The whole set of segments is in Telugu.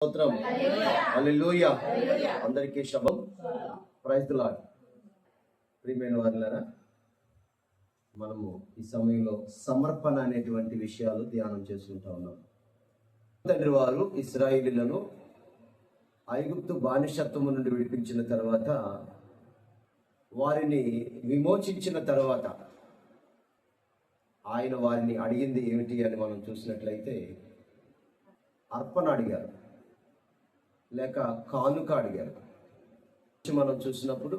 స్తోత్రం. హల్లెలూయా. అందరికీ శుభం. Praise the Lord. ప్రియమైన వారులారా, మనము ఈ సమయంలో సమర్పణ అనేటువంటి విషయాలు ధ్యానం చేసుకుంటా ఉన్నాం. తండ్రి వారు ఇశ్రాయేలీయులను ఐగుప్తు బానిసత్వము నుండి విడిపించిన తర్వాత, వారిని విమోచించిన తర్వాత ఆయన వారిని అడిగింది ఏమిటి అని మనం చూసినట్లయితే, అర్పణ అడిగారు, లేక కానుక అడిగారు. మనం చూసినప్పుడు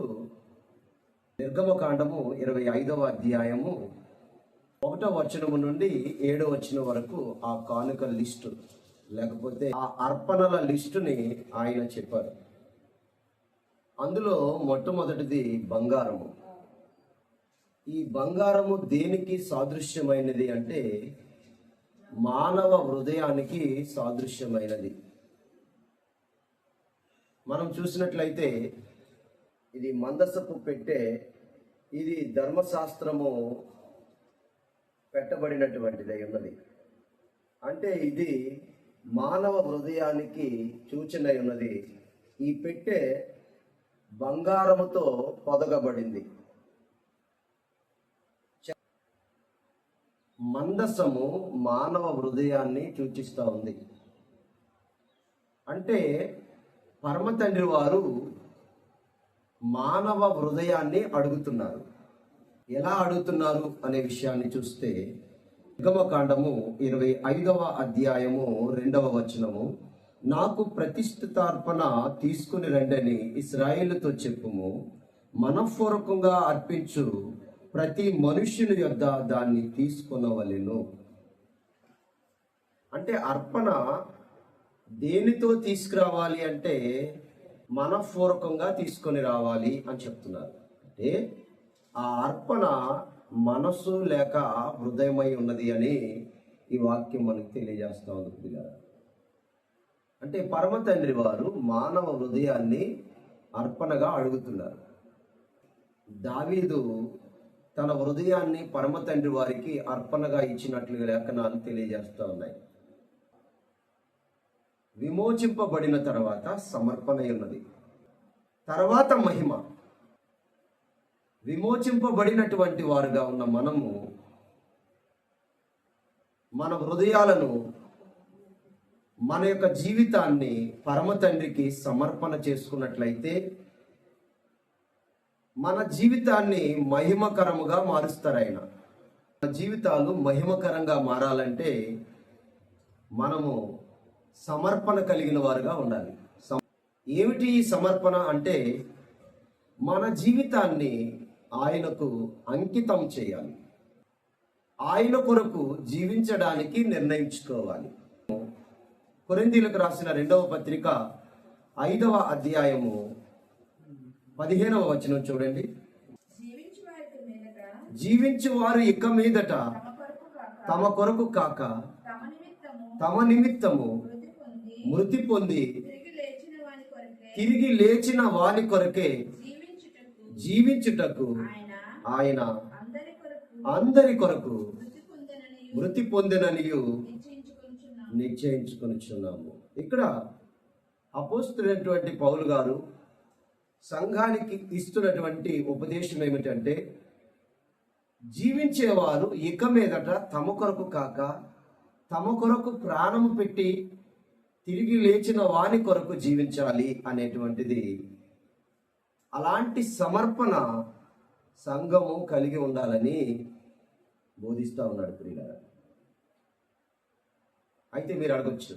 నిర్గమకాండము 25వ అధ్యాయము 1వ వచనము నుండి 7వ వచనం వరకు ఆ కానుక లిస్టు, లేకపోతే ఆ అర్పణల లిస్టుని ఆయన చెప్పారు. అందులో మొట్టమొదటిది బంగారము. ఈ బంగారము దేనికి సాదృశ్యమైనది అంటే మానవ హృదయానికి సాదృశ్యమైనది. మనం చూసినట్లయితే ఇది మందసపు పెట్టె, ఇది ధర్మశాస్త్రము పెట్టబడినటువంటిదై ఉన్నది. అంటే ఇది మానవ హృదయానికి సూచనై ఉన్నది. ఈ పెట్టె బంగారముతో పొదగబడింది. మందసము మానవ హృదయాన్ని సూచిస్తూ ఉంది. అంటే పరమ తండ్రి వారు మానవ హృదయాన్ని అడుగుతున్నారు. ఎలా అడుగుతున్నారు అనే విషయాన్ని చూస్తే, నిర్గమకాండము 25వ అధ్యాయము 2వ వచనము, నాకు ప్రతిష్ఠితార్పణ తీసుకుని రండని ఇశ్రాయేలుతో చెప్పుము, మనఃపూర్వకంగా అర్పించు ప్రతి మనుష్యుని యొద్ద దాన్ని తీసుకొనవలెను. అంటే అర్పణ దేనితో తీసుకురావాలి అంటే మనఃపూర్వకంగా తీసుకొని రావాలి అని చెప్తున్నారు. అంటే ఆ అర్పణ మనసు లేక హృదయమై ఉన్నది అని ఈ వాక్యం మనకు తెలియజేస్తా ఉంది. అంటే పరమ తండ్రి వారు మానవ హృదయాన్ని అర్పణగా అడుగుతున్నారు. దావీదు తన హృదయాన్ని పరమ తండ్రి వారికి అర్పణగా ఇచ్చినట్లుగా లేఖనాలు తెలియజేస్తూ ఉన్నాయి. విమోచింపబడిన తర్వాత సమర్పణ ఉన్నది, తర్వాత మహిమ. విమోచింపబడినటువంటి వారుగా ఉన్న మనము మన హృదయాలను, మన యొక్క జీవితాన్ని పరమ తండ్రికి సమర్పణ చేసుకున్నట్లయితే మన జీవితాన్ని మహిమకరముగా మారుస్తారు ఆయన. మన జీవితాలు మహిమకరంగా మారాలంటే మనము సమర్పణ కలిగిన వారుగా ఉండాలి. ఏమిటి ఈ సమర్పణ అంటే మన జీవితాన్ని ఆయనకు అంకితం చేయాలి, ఆయన కొరకు జీవించడానికి నిర్ణయించుకోవాలి. కొరింథీయులకు రాసిన 2వ పత్రిక 5వ అధ్యాయము 15వ వచనం చూడండి. జీవించు వారు ఇక మీదట తమ కొరకు కాక తమ నిమిత్తము మృతి పొంది తిరిగి లేచిన వాని కొరకే జీవించుటకు ఆయన అందరి కొరకు మృతి పొందిననియు నిశ్చయించుకొనుచున్నాము. ఇక్కడ అపోస్తలుడైనటువంటి పౌలు గారు సంఘానికి ఇస్తున్నటువంటి ఉపదేశం ఏమిటంటే, జీవించేవారు ఇక మీదట తమ కొరకు కాక తమ కొరకు ప్రాణము పెట్టి తిరిగి లేచిన వాని కొరకు జీవించాలి అనేటువంటిది. అలాంటి సమర్పణ సంఘము కలిగి ఉండాలని బోధిస్తూ ఉన్నాడు ప్రియులారా. అయితే మీరు అడగొచ్చు,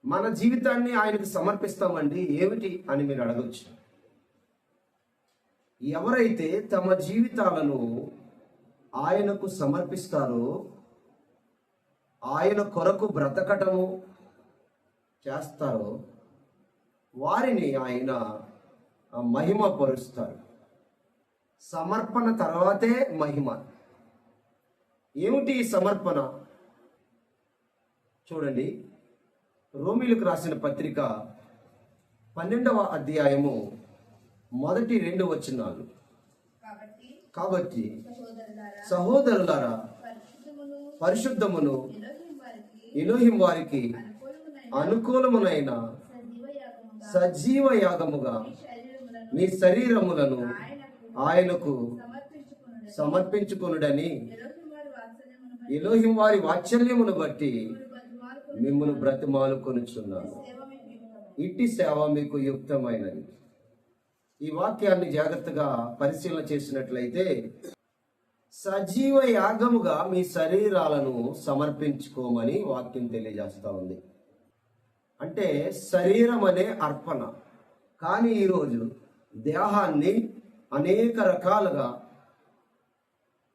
మన జీవితాన్ని ఆయనకు సమర్పిస్తామండి ఏమిటి అని మీరు అడగొచ్చు. ఎవరైతే తమ జీవితాలను ఆయనకు సమర్పిస్తారో, ఆయన కొరకు బ్రతకటము చేస్తారో, వారిని ఆయన మహిమ పరుస్తారు. సమర్పణ తర్వాతే మహిమ. ఏమిటి ఈ సమర్పణ? చూడండి, రోమీయులకు రాసిన పత్రిక 12వ అధ్యాయము 1-2 వచనాలు. కాబట్టి సహోదరులారా, పరిశుద్ధమును ఎలోహిం వారికి అనుకూలమునైన సజీవ యాగముగా మీ శరీరములను ఆయనకు సమర్పించుకొనుడని ఎలోహిం వారి వాత్సల్యమును బట్టి మిమ్మల్ని బ్రతిమాలుకొనుచున్నాను. ఇట్టి సేవ మీకు యుక్తమైనది. ఈ వాక్యాన్ని జాగ్రత్తగా పరిశీలన చేసినట్లయితే, సజీవ యాగముగా మీ శరీరాలను సమర్పించుకోమని వాక్యం తెలియజేస్తా ఉంది. అంటే శరీరం అనే అర్పణ. కానీ ఈరోజు దేహాన్ని అనేక రకాలుగా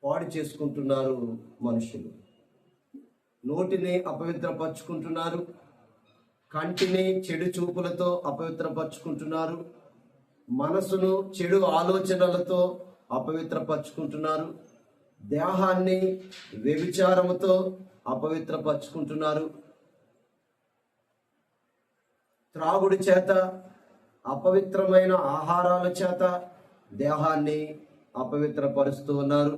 పాడు చేసుకుంటున్నారు మనుషులు. నోటిని అపవిత్రపరుచుకుంటున్నారు, కంటిని చెడు చూపులతో అపవిత్రపరుచుకుంటున్నారు, మనసును చెడు ఆలోచనలతో అపవిత్రపరుచుకుంటున్నారు, దేహాన్ని వ్యభిచారముతో అపవిత్రపరుచుకుంటున్నారు, త్రాగుడి చేత, అపవిత్రమైన ఆహారాల చేత దేహాన్ని అపవిత్రపరుస్తూ ఉన్నారు.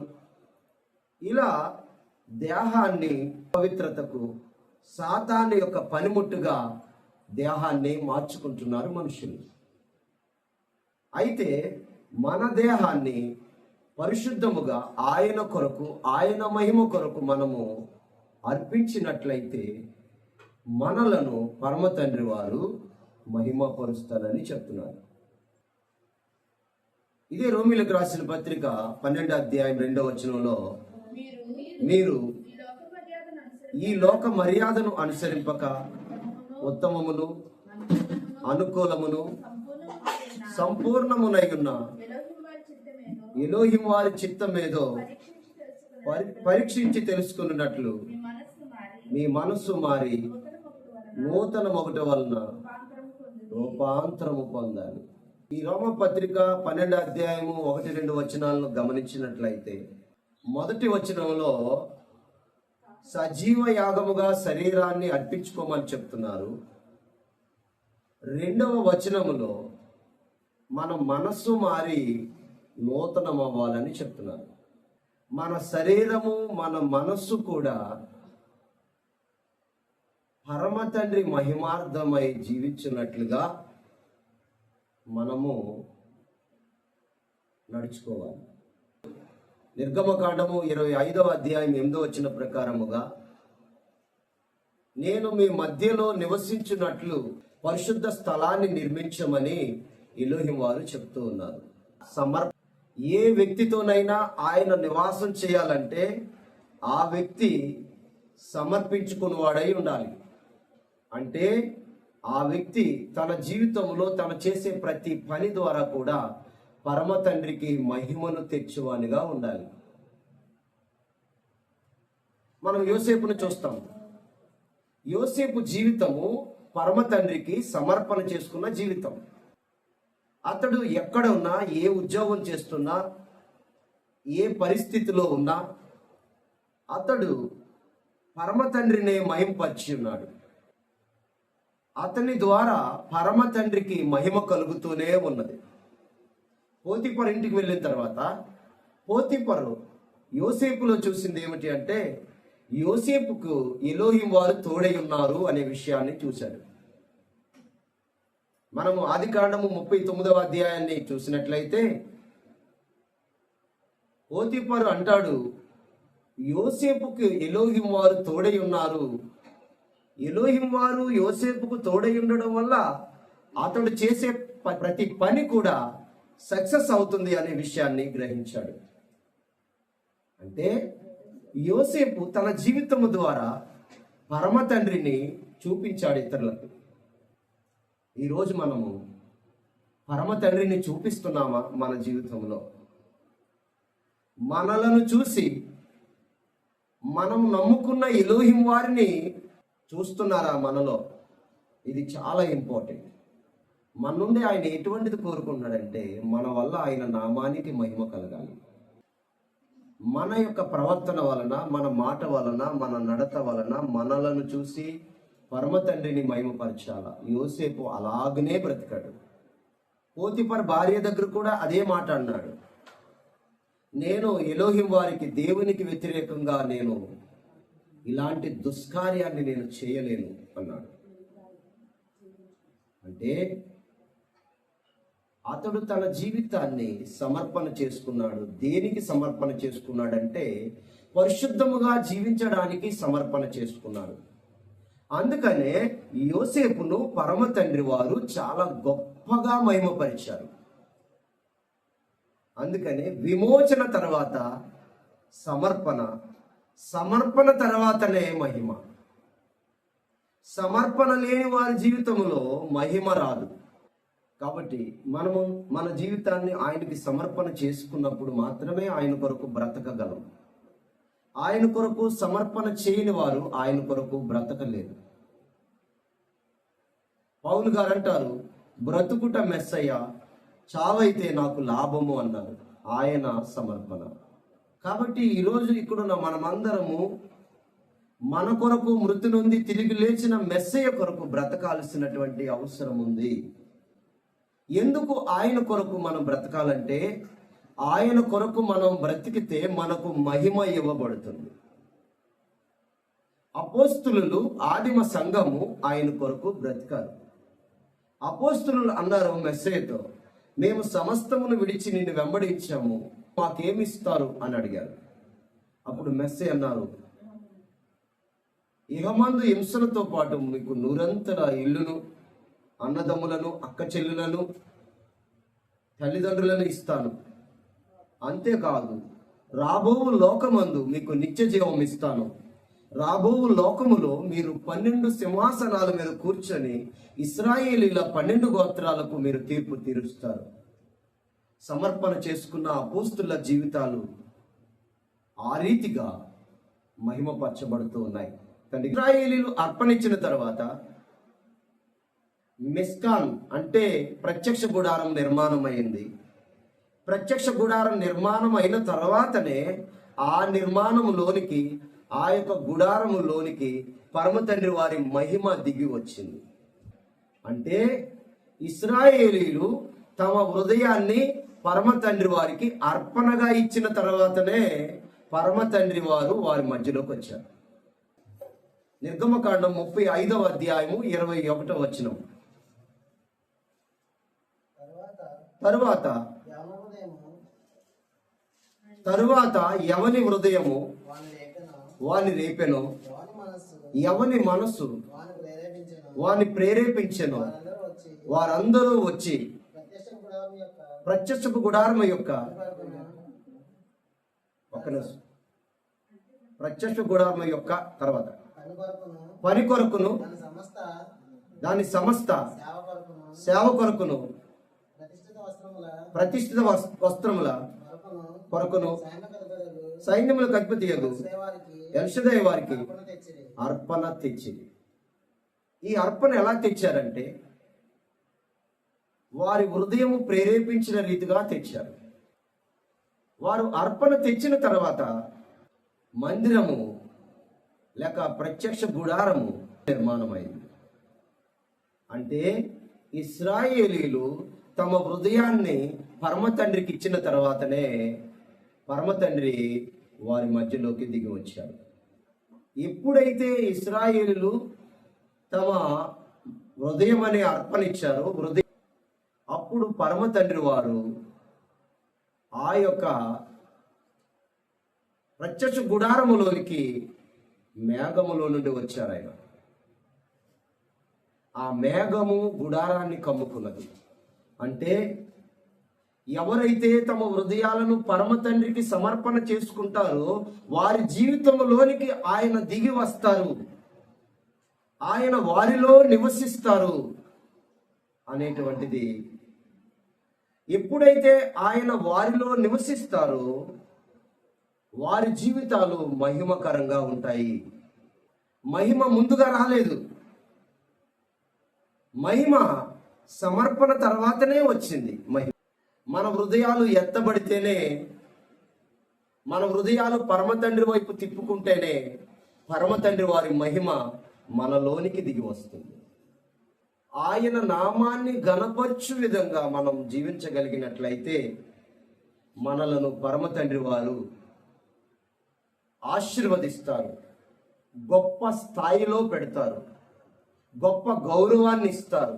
ఇలా దేహాన్ని పవిత్రతకు సాతాను యొక్క పనిముట్టుగా దేహాన్ని మార్చుకుంటున్నారు మనుషులు. అయితే మన దేహాన్ని పరిశుద్ధముగా ఆయన కొరకు, ఆయన మహిమ కొరకు మనము అర్పించినట్లయితే మనలను పరమ తండ్రి వారు మహిమపరుస్తారని చెప్తున్నారు. ఇదే రోమీలకు రాసిన పత్రిక 12వ అధ్యాయం 2వ వచనంలో, మీరు ఈ లోక మర్యాదను అనుసరింపక ఉత్తమమును అనుకూలమును సంపూర్ణమునై ఉన్న ఎలోహిం వారి చిత్తమేదో పరీక్షించి తెలుసుకున్నట్లు మీ మనస్సు మారి నూతన మొగట వలన రూపాంతరము పొందాలి. ఈ రోమ పత్రిక 12వ అధ్యాయము 1-2 వచనాలను గమనించినట్లయితే, మొదటి వచనంలో సజీవ యాగముగా శరీరాన్ని అర్పించుకోమని చెప్తున్నారు. 2వ వచనములో మన మనస్సు మారి నూతనం అవ్వాలని చెప్తున్నారు. మన శరీరము, మన మనస్సు కూడా పరమ తండ్రి మహిమార్థమై జీవించినట్లుగా మనము నడుచుకోవాలి. నిర్గమకాండము 25వ అధ్యాయం 8వ వచనం ప్రకారముగా, నేను మీ మధ్యలో నివసించున్నట్లు పరిశుద్ధ స్థలాన్ని నిర్మించమని ఎలోహిం వారు చెప్తూ ఉన్నారు. ఏ వ్యక్తితోనైనా ఆయన నివాసం చేయాలంటే ఆ వ్యక్తి సమర్పించుకున్నవాడై ఉండాలి. అంటే ఆ వ్యక్తి తన జీవితంలో తను చేసే ప్రతి పని ద్వారా కూడా పరమ తండ్రికి మహిమను తెచ్చువానిగా ఉండాలి. మనం యోసేపును చూస్తాం. యోసేపు జీవితము పరమ తండ్రికి సమర్పణ చేసుకున్న జీవితం. అతడు ఎక్కడ ఉన్నా, ఏ ఉద్యోగం చేస్తున్నా, ఏ పరిస్థితిలో ఉన్నా అతడు పరమ తండ్రినే మహింపరిచి ఉన్నాడు. అతని ద్వారా పరమ తండ్రికి మహిమ కలుగుతూనే ఉన్నది. పోతీఫరు ఇంటికి వెళ్ళిన తర్వాత పోతీఫరు యోసేపులో చూసింది ఏమిటి అంటే, యోసేపుకు ఎలోహిం వారు తోడై ఉన్నారు అనే విషయాన్ని చూశాడు. మనము ఆదికాండము 39వ అధ్యాయాన్ని చూసినట్లయితే పోతీఫరు అంటాడు, యోసేపుకు ఎలోహిం వారు తోడై ఉన్నారు. ఎలోహిం వారు యోసేపుకు తోడై ఉండడం వల్ల అతడు చేసే ప్రతి పని కూడా సక్సెస్ అవుతుంది అనే విషయాన్ని గ్రహించాడు. అంటే యోసేపు తన జీవితము ద్వారా పరమ తండ్రిని చూపించాడు ఇతరులకు. ఈరోజు మనము పరమ తండ్రిని చూపిస్తున్నామా? మన జీవితంలో మనలను చూసి మనం నమ్ముకున్న ఎలోహిం వారిని చూస్తున్నారా మనలో? ఇది చాలా ఇంపార్టెంట్. మన నుండి ఆయన ఎటువంటిది కోరుకుంటున్నాడంటే, మన వల్ల ఆయన నామానికి మహిమ కలగాలి. మన యొక్క ప్రవర్తన వలన, మన మాట వలన, మన నడత వలన మనలను చూసి పరమ తండ్రిని మహిమపరచాల. యోసేపు అలాగనే బ్రతికాడు. పోతీఫర్ భార్య దగ్గర కూడా అదే మాట అన్నాడు, నేను ఎలోహిం వారికి, దేవునికి వ్యతిరేకంగా నేను ఇలాంటి దుష్కార్యాన్ని నేను చేయలేను అన్నాడు. అంటే అతడు తన జీవితాన్ని సమర్పణ చేసుకున్నాడు. దేనికి సమర్పణ చేసుకున్నాడంటే పరిశుద్ధముగా జీవించడానికి సమర్పణ చేసుకున్నాడు. అందుకనే యోసేపును పరమ తండ్రి వారు చాలా గొప్పగా మహిమపరిచారు. అందుకనే విమోచన తర్వాత సమర్పణ, సమర్పణ తర్వాతనే మహిమ. సమర్పణ లేని వారి జీవితంలో మహిమ రాదు. కాబట్టి మనము మన జీవితాన్ని ఆయనకి సమర్పణ చేసుకున్నప్పుడు మాత్రమే ఆయన కొరకు బ్రతకగలం. ఆయన కొరకు సమర్పణ చేయని వారు ఆయన కొరకు బ్రతకలేరు. పౌలు గారు అంటారు, బ్రతుకుట మెస్సయ్య, చావైతే నాకు లాభము అన్నారు. ఆయన సమర్పణ. కాబట్టి ఈరోజు ఇక్కడున్న మనమందరము మన కొరకు మృతి నుండి తిరిగి లేచిన మెస్సయ్య కొరకు బ్రతకాల్సినటువంటి అవసరం ఉంది. ఎందుకు ఆయన కొరకు మనం బ్రతకాలంటే ఆయన కొరకు మనం బ్రతికితే మనకు మహిమ ఇవ్వబడుతుంది. అపోస్తులు ఆదిమ సంఘము ఆయన కొరకు బ్రతికారు. అపోస్తులు అన్నారు మెస్సయ్యతో, మేము సమస్తమును విడిచి నిన్ను వెంబడించాము, మాకేమిస్తారు అని అడిగారు. అప్పుడు మెస్సయ్య అన్నారు, ఇహమందు హింసలతో పాటు మీకు నూరంతల ఇల్లును, అన్నదమ్ములను, అక్క చెల్లులను, తల్లిదండ్రులను ఇస్తాను. అంతేకాదు రాబో లోకమందు మీకు నిత్య జీవం ఇస్తాను. రాబో లోకములో మీరు 12 సింహాసనాల మీద కూర్చొని ఇశ్రాయేలీల 12 గోత్రాలకు మీరు తీర్పు తీరుస్తారు. సమర్పణ చేసుకున్న అపోస్తుల జీవితాలు ఆ రీతిగా మహిమపరచబడుతూ ఉన్నాయి. ఇశ్రాయేలీలు అర్పణించిన తర్వాత మిస్కాన్ అంటే ప్రత్యక్ష గుడారం నిర్మాణం అయింది. ప్రత్యక్ష గుడారం నిర్మాణం అయిన తర్వాతనే ఆ నిర్మాణంలోనికి, ఆ యొక్క గుడారములోనికి పరమ తండ్రి వారి మహిమ దిగి వచ్చింది. అంటే ఇశ్రాయేలీలు తమ హృదయాన్ని పరమ తండ్రి వారికి అర్పణగా ఇచ్చిన తర్వాతనే పరమ తండ్రి వారు వారి మధ్యలోకి వచ్చారు. నిర్గమకాండం 35వ అధ్యాయము 21వ వచనం. తరువాత ఎవని హృదయము వాని రేపెను, ఎవని మనస్సు వాని ప్రేరేపించెను, వారందరూ వచ్చి ప్రత్యక్షపు గుడారం యొక్క ప్రత్యక్ష గుడారం యొక్క తర్వాత పని కొరకును, దాని సమస్త సేవ కొరకును, ప్రతిష్ఠిత వస్త్రముల కొరకును సైన్యములకు అధిపతియగు ఎల్షదై వారికి అర్పణ తెచ్చింది. ఈ అర్పణ ఎలా తెచ్చారంటే వారి హృదయము ప్రేరేపించిన రీతిగా తెచ్చారు. వారు అర్పణ తెచ్చిన తర్వాత మందిరము లేక ప్రత్యక్ష గుడారము నిర్మాణమైంది. అంటే ఇశ్రాయేలీలు తమ హృదయాన్ని పరమ తండ్రికి ఇచ్చిన తర్వాతనే పరమ తండ్రి వారి మధ్యలోకి దిగి వచ్చారు. ఎప్పుడైతే ఇశ్రాయేలీలు తమ హృదయం అనే అర్పణ ఇచ్చారో అప్పుడు పరమ తండ్రి వారు ఆ యొక్క ప్రత్యక్ష గుడారములోనికి మేఘములో నుండి వచ్చారు. ఆయన ఆ మేఘము గుడారాన్ని కమ్ముకున్నది. అంటే ఎవరైతే తమ హృదయాలను పరమ తండ్రికి సమర్పణ చేసుకుంటారో వారి జీవితంలోనికి ఆయన దిగి వస్తారు, ఆయన వారిలో నివసిస్తారు అనేటువంటిది. ఎప్పుడైతే ఆయన వారిలో నివసిస్తారో వారి జీవితాలు మహిమకరంగా ఉంటాయి. మహిమ ముందుగా రాలేదు, మహిమ సమర్పణ తర్వాతనే వచ్చింది. మన హృదయాలు ఎత్తబడితేనే, మన హృదయాలు పరమ తండ్రి వైపు తిప్పుకుంటేనే పరమ తండ్రి వారి మహిమ మనలోనికి దిగి వస్తుంది. ఆయన నామాన్ని ఘనపరచు విధంగా మనం జీవించగలిగినట్లయితే మనలను పరమ తండ్రి వారు ఆశీర్వదిస్తారు, గొప్ప స్థాయిలో పెడతారు, గొప్ప గౌరవాన్ని ఇస్తారు.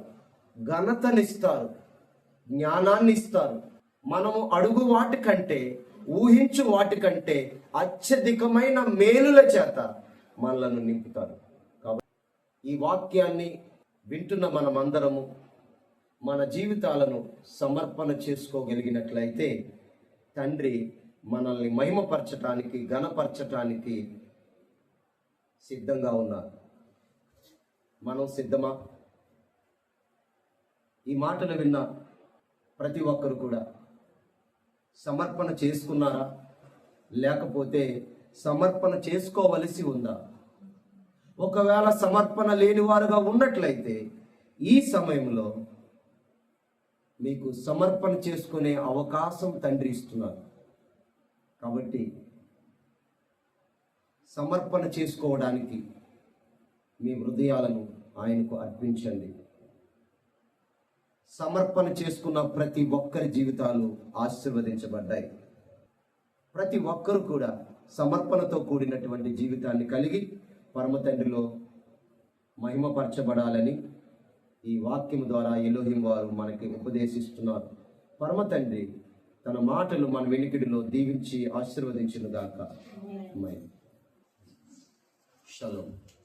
ఘనతనిస్తారు, జ్ఞానాన్ని ఇస్తారు. మనము అడుగు వాటికంటే, ఊహించు వాటికంటే అత్యధికమైన మేలుల చేత మనలను నింపుతారు. కాబట్టి ఈ వాక్యాన్ని వింటున్న మనమందరము మన జీవితాలను సమర్పణ చేసుకోగలిగినట్లయితే తండ్రి మనల్ని మహిమపరచటానికి, ఘనపరచటానికి సిద్ధంగా ఉన్నారు. మనం సిద్ధమా? ఈ మాటలు విన్న ప్రతి ఒక్కరు కూడా సమర్పణ చేసుకున్నారా? లేకపోతే సమర్పణ చేసుకోవలసి ఉందా? ఒకవేళ సమర్పణ లేని వారుగా ఉన్నట్లయితే ఈ సమయంలో మీకు సమర్పణ చేసుకునే అవకాశం తండ్రి ఇస్తున్నారు. కాబట్టి సమర్పణ చేసుకోవడానికి మీ హృదయాలను ఆయనకు అర్పించండి. సమర్పణ చేసుకున్న ప్రతి ఒక్కరి జీవితాలు ఆశీర్వదించబడ్డాయి. ప్రతి ఒక్కరు కూడా సమర్పణతో కూడినటువంటి జీవితాన్ని కలిగి పరమ తండ్రిలో మహిమపరచబడాలని ఈ వాక్యం ద్వారా ఎలోహిం వారు మనకి ఉపదేశిస్తున్నారు. పరమ తండ్రి తన మాటలు మన వెనుకడిలో దీవించి ఆశీర్వదించును గాక. షలోమ్.